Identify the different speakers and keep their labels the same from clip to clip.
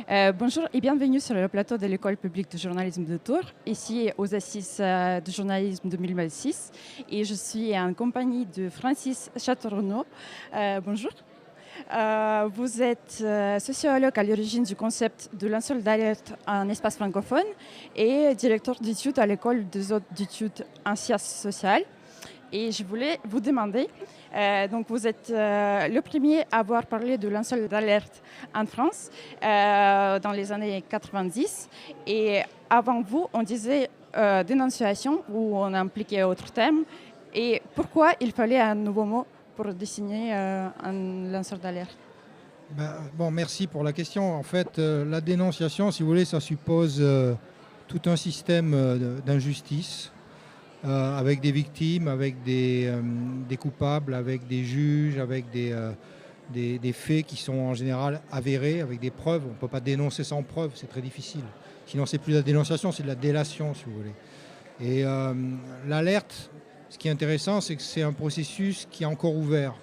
Speaker 1: Bonjour et bienvenue sur le plateau de l'École publique de journalisme de Tours, ici aux Assises de journalisme 2026. Et je suis en compagnie de Francis Châteaurenaud. Bonjour. Vous êtes sociologue à l'origine du concept de lanceur d'alerte en espace francophone et directeur d'études à l'École des hautes études en sciences sociales. Et je voulais vous demander, donc vous êtes le premier à avoir parlé de lanceur d'alerte en France dans les années 90. Et avant vous, on disait dénonciation ou on impliquait autre terme. Et pourquoi il fallait un nouveau mot pour désigner un lanceur d'alerte?
Speaker 2: Bon, merci pour la question. En fait, la dénonciation, si vous voulez, ça suppose tout un système d'injustice avec des victimes, avec des coupables, avec des juges, avec des faits qui sont en général avérés, avec des preuves. On ne peut pas dénoncer sans preuve, c'est très difficile. Sinon, c'est plus de la dénonciation, c'est de la délation, si vous voulez. Et l'alerte, ce qui est intéressant, c'est que c'est un processus qui est encore ouvert.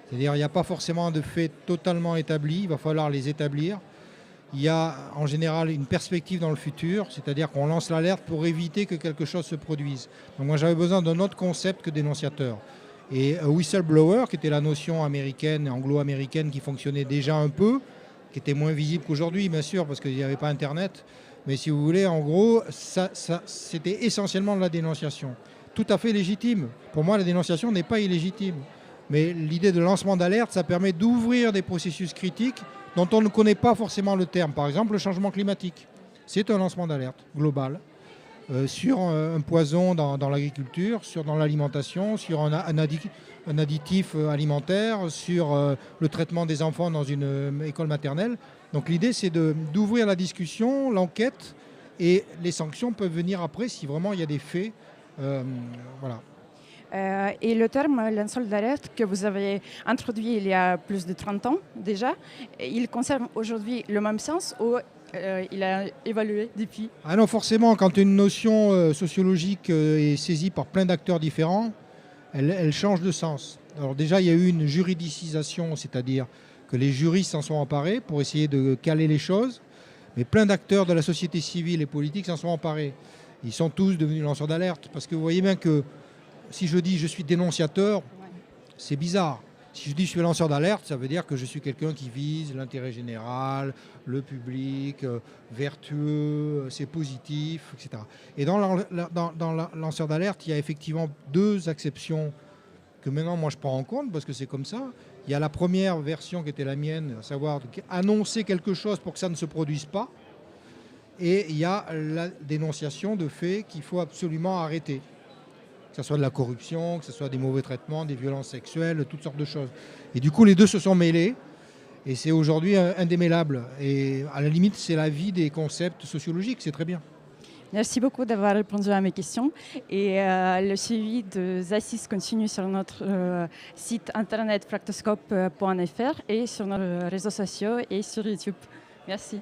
Speaker 2: C'est-à-dire qu'il n'y a pas forcément de faits totalement établis, il va falloir les établir. Il y a en général une perspective dans le futur, c'est-à-dire qu'on lance l'alerte pour éviter que quelque chose se produise. Donc moi j'avais besoin d'un autre concept que dénonciateur. Et whistleblower, qui était la notion américaine, anglo-américaine, qui fonctionnait déjà un peu, qui était moins visible qu'aujourd'hui bien sûr, parce qu'il n'y avait pas Internet. Mais si vous voulez, en gros, c'était essentiellement de la dénonciation. Tout à fait légitime. Pour moi, la dénonciation n'est pas illégitime. Mais l'idée de lancement d'alerte, ça permet d'ouvrir des processus critiques dont on ne connaît pas forcément le terme. Par exemple, le changement climatique. C'est un lancement d'alerte global sur un poison dans l'agriculture, dans l'alimentation, sur un additif alimentaire, sur le traitement des enfants dans une école maternelle. Donc l'idée, c'est d'ouvrir la discussion, l'enquête, et les sanctions peuvent venir après si vraiment il y a des faits. Voilà.
Speaker 1: Et le terme lanceur d'alerte que vous avez introduit il y a plus de 30 ans déjà, il conserve aujourd'hui le même sens ou il a évolué depuis?
Speaker 2: Ah non, forcément, quand une notion sociologique est saisie par plein d'acteurs différents, elle change de sens. Alors déjà, il y a eu une juridicisation, c'est-à-dire que les juristes s'en sont emparés pour essayer de caler les choses, mais plein d'acteurs de la société civile et politique s'en sont emparés. Ils sont tous devenus lanceurs d'alerte, parce que vous voyez bien que si je dis je suis dénonciateur, c'est bizarre. Si je dis je suis lanceur d'alerte, ça veut dire que je suis quelqu'un qui vise l'intérêt général, le public, vertueux, c'est positif, etc. Et dans lanceur d'alerte, il y a effectivement deux acceptions que maintenant moi je prends en compte parce que c'est comme ça. Il y a la première version qui était la mienne, à savoir annoncer quelque chose pour que ça ne se produise pas. Et il y a la dénonciation de faits qu'il faut absolument arrêter. Que ce soit de la corruption, que ce soit des mauvais traitements, des violences sexuelles, toutes sortes de choses. Et du coup, les deux se sont mêlés, et c'est aujourd'hui indémêlable. Et à la limite, c'est la vie des concepts sociologiques, c'est très bien.
Speaker 1: Merci beaucoup d'avoir répondu à mes questions. Et le suivi des assises continue sur notre site internet fractoscope.fr et sur nos réseaux sociaux et sur YouTube. Merci.